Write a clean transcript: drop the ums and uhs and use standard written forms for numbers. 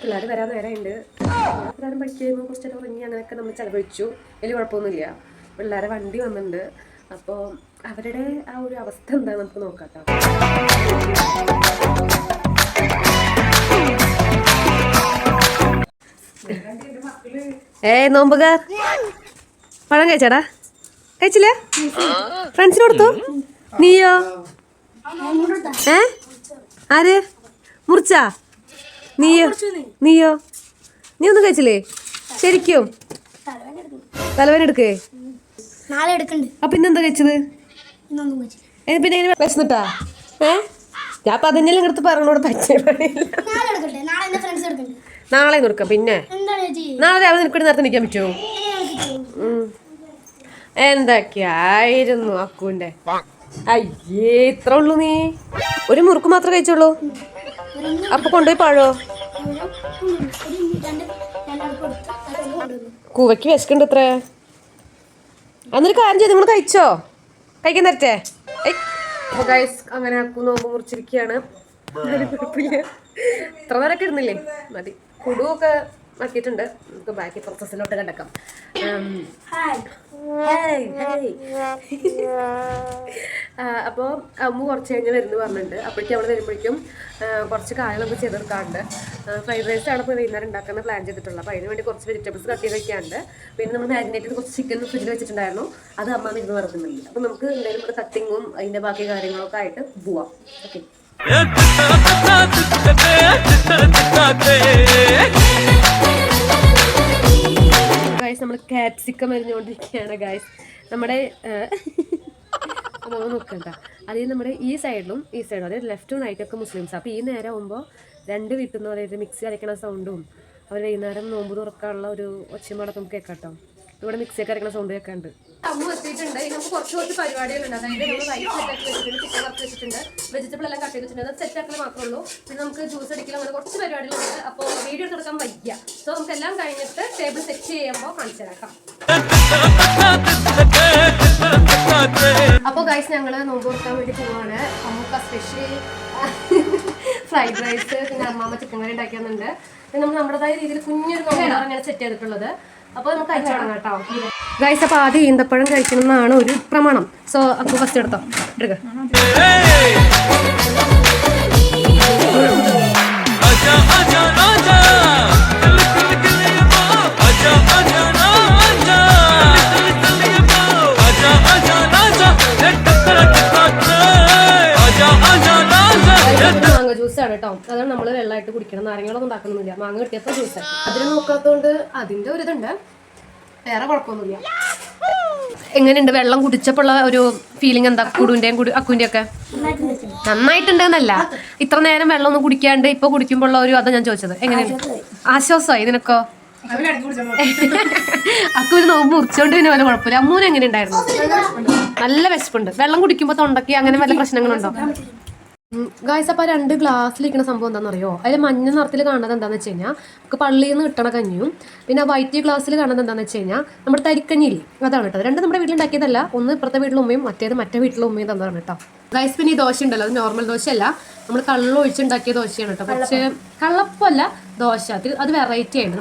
പിള്ളേർ വരാൻ നേരമുണ്ട്. പ്രധാനം പഠിക്കുന്നു, കുറച്ചൊക്കെ ഉറങ്ങി അങ്ങനെയൊക്കെ നമ്മൾ ചിലവഴിച്ചു. വലിയ കുഴപ്പമൊന്നുമില്ല. പിള്ളേരെ വണ്ടി വന്നിട്ടുണ്ട്. അപ്പോൾ അവരുടെ ആ ഒരു അവസ്ഥ എന്താ നമുക്ക് നോക്കാം കേട്ടോ. നോമ്പുകാർ പഴം കഴിച്ചാടാ? കഴിച്ചില്ല? ഫ്രണ്ട്സിന് കൊടുത്തു? നീയോ? ആര് മുറിച്ചാ? നീയോ? നീ ഒന്നും കഴിച്ചില്ലേ? ശരിക്കും തലവേന എടുക്കേ? അപ്പൊ പിന്നെന്താ കഴിച്ചത്? പിന്നെ വിശന്നിട്ടാ? ഞാൻ അപ്പൊ അതിനെല്ലാം എടുത്ത് പറഞ്ഞോട് പറ്റിയ നാളെ കൊടുക്കാം. പിന്നെ നാളെ രാവിലെ നിനക്ക് നേരത്തെ നിൽക്കാൻ പറ്റുമോ? എന്തൊക്കെയായിരുന്നു അക്കുവിന്റെ. അയ്യേ, ഇത്ര ഉള്ളു? നീ ഒരു മുറുക്ക് മാത്രമേ കഴിച്ചുള്ളൂ? അപ്പൊ കൊണ്ടുപോയി പഴോ? കൂവയ്ക്ക് വിശക്കുണ്ട് ഇത്ര. അന്നൊരു കാര്യം ചെയ്ത് നിങ്ങൾ കഴിച്ചോ? കഴിക്കാൻ തരട്ടെ? അങ്ങനെ അക്കു നോമ്പ് മുറിച്ചിരിക്കുകയാണ്. ഇത്ര നേരമൊക്കെ ഇരുന്നില്ലേ? മതി. കുടുവൊക്കെ ആക്കിയിട്ടുണ്ട്. നമുക്ക് ബാക്കി പ്രോസസ്സിലോട്ട് കിടക്കാം. അപ്പോൾ അമ്മ കുറച്ച് കഴിഞ്ഞ് വരുന്നു പറഞ്ഞിട്ടുണ്ട്. അപ്പോഴേക്കും അവിടെ വരുമ്പോഴേക്കും കുറച്ച് കാര്യങ്ങളൊക്കെ ചെയ്തെടുക്കാറുണ്ട്. ഫ്രൈഡ് റൈസ് ആണ് ഇപ്പോൾ വൈകുന്നേരം ഉണ്ടാക്കാൻ പ്ലാൻ ചെയ്തിട്ടുള്ളത്. അപ്പോൾ അതിന് വേണ്ടി കുറച്ച് വെജിറ്റബിൾസ് കട്ട് ചെയ്ത് വയ്ക്കാറുണ്ട്. പിന്നെ നമ്മൾ മാരിനേറ്റ് ചെയ്ത് കുറച്ച് ചിക്കൻ ഫ്രിഡ്ജിൽ വെച്ചിട്ടുണ്ടായിരുന്നു. അത് അമ്മ ഇരുന്ന് വറുക്കുന്നുണ്ട്. അപ്പോൾ നമുക്ക് എന്തായാലും ഇവിടെ കട്ടിങ്ങും അതിൻ്റെ ബാക്കി കാര്യങ്ങളൊക്കെ ആയിട്ട് പോവാം. ഓക്കെ. ഗൈസ്, നമ്മൾ കാപ്സിക്കം അരിഞ്ഞുകൊണ്ടിരിക്കുകയാണ് ഗൈസ്. നമ്മുടെ നമ്മൾ നോക്കണ്ട. അതായത് നമ്മുടെ ഈ സൈഡിലും അതായത് ലെഫ്റ്റും റൈറ്റൊക്കെ മുസ്ലിംസ്. അപ്പോൾ ഈ നേരം ആകുമ്പോൾ രണ്ട് വീട്ടിൽ നിന്ന് അതായത് മിക്സി അരയ്ക്കണ സൗണ്ടും അവർ വൈകുന്നേരം നോമ്പ് തുറക്കാനുള്ള ഒരു ഒച്ചമാടൊക്കെ നമുക്ക് കേൾക്കാം കേട്ടോ. ഇവിടെ മിക്സിയൊക്കെ അരയ്ക്കണ സൗണ്ട് കേൾക്കാണ്ട്. അമ്മ എത്തിയിട്ടുണ്ട്. നമുക്ക് കുറച്ച് പരിപാടികളുണ്ട്. അതായത് നമ്മൾ റൈസ് സെറ്റാക്കി വെച്ചിട്ടുണ്ട്, ചിക്കൻ വറുത്ത് വെച്ചിട്ടുണ്ട്, വെജിറ്റബിൾ എല്ലാം കട്ട് ചെയ്ത് വെച്ചിട്ടുണ്ട്. അത് സെറ്റാക്കൽ മാത്രമേ ഉള്ളൂ. പിന്നെ നമുക്ക് ജ്യൂസ് അടിക്കണം, അങ്ങനെ കുറച്ച് പരിപാടികളുണ്ട്. അപ്പോൾ വീഡിയോ എടുക്കാൻ വയ്യ. സോ നമുക്ക് എല്ലാം കഴിഞ്ഞിട്ട് ടേബിൾ സെറ്റ് ചെയ്യുമ്പോൾ കാണിച്ചു തരാം. അപ്പോൾ ഗൈസ്, ഞങ്ങൾ നോമ്പ് കൊടുക്കാൻ വേണ്ടി പോവാണ്. നമുക്ക് സ്പെഷ്യൽ ഫ്രൈഡ് റൈസ്, പിന്നെ അമ്മാമ്മ ചിക്കൻ കറി ഉണ്ടാക്കിയുന്നുണ്ട്. പിന്നെ നമ്മൾ നമ്മുടേതായ രീതിയിൽ കുഞ്ഞൊരു നോമ്പാണ് അങ്ങനെ സെറ്റ് ചെയ്തിട്ടുള്ളത്. അപ്പോൾ നമുക്ക് കഴിച്ചു തുടങ്ങാം കേട്ടോ ഗൈസ്. അപ്പോൾ ആദ്യം ഈന്തപ്പഴം കഴിക്കണം എന്നാണ് ഒരു പ്രമാണം. സോ അപ്പോൾ ഫസ്റ്റ് എടുത്തോ, എടുക്ക. മാങ്ങ ജ്യൂസാണ് കേട്ടോ. അതാണ് നമ്മൾ വെള്ളമായിട്ട് കുടിക്കണം. നാരങ്ങളൊന്നും ഉണ്ടാക്കണമെന്നില്ല. മാങ്ങ കിട്ടിയപ്പോൾ ജ്യൂസ്. അതിന് നോക്കാത്തതുകൊണ്ട് അതിൻ്റെ ഒരു ഇതുണ്ട്, വേറെ കുഴപ്പമൊന്നുമില്ല. എങ്ങനെയുണ്ട് വെള്ളം കുടിച്ചപ്പോൾ ഒരു ഫീലിംഗ്? എന്താ കുടുവിൻ്റെയും അക്കുവിൻ്റെ ഒക്കെ? നന്നായിട്ടുണ്ടെന്നല്ല, ഇത്ര നേരം വെള്ളം ഒന്നും കുടിക്കാണ്ട് ഇപ്പൊ കുടിക്കുമ്പോൾ ഉള്ള ഒരു അതാ ഞാൻ ചോദിച്ചത്. എങ്ങനെയുണ്ട്? ആശ്വാസമായി നിനക്കോ? അക്കുവിന് നോമ്പ് മുറിച്ചോണ്ട് പിന്നെ വല്ല കുഴപ്പമില്ല. അമ്മൂന് എങ്ങനെ ഉണ്ടായിരുന്നു? നല്ല വിശപ്പുണ്ട്. വെള്ളം കുടിക്കുമ്പോൾ തൊണ്ടയ്ക്ക് അങ്ങനെ വല്ല പ്രശ്നങ്ങളുണ്ടോ? ഗായ്സ്, അപ്പോൾ 2 ഗ്ലാസ്സിലിരിക്കുന്ന സംഭവം എന്താണെന്നറിയോ? അതിൽ മഞ്ഞ നിറത്തിൽ കാണുന്നത് എന്താണെന്ന് വെച്ച് കഴിഞ്ഞാൽ നമുക്ക് പള്ളിയിൽ നിന്ന് കിട്ടണ കഞ്ഞിയും, പിന്നെ വൈറ്റ് ഗ്ലാസ്സിൽ കാണുന്നത് എന്താണെന്ന് വെച്ച് കഴിഞ്ഞാൽ നമ്മുടെ തരിക്കഞ്ഞില്ലേ, അതാണ് കേട്ടോ. 2 നമ്മുടെ വീട്ടിലുണ്ടാക്കിയതല്ല. ഒന്ന് ഇപ്പുറത്തെ വീട്ടിലെ ഉമ്മയും മറ്റേ വീട്ടിലെ ഉമ്മയും തന്നതാണ് കേട്ടോ. ഗായ്സ്, പിന്നെ ഈ ദോശ ഉണ്ടല്ലോ, അത് നോർമൽ ദോശയല്ല, നമ്മൾ കള്ളം ഒഴിച്ചുണ്ടാക്കിയ ദോശയാണ് കേട്ടോ. പക്ഷേ കള്ളപ്പല്ല ദോശ, അത് വെറൈറ്റി ആണ്.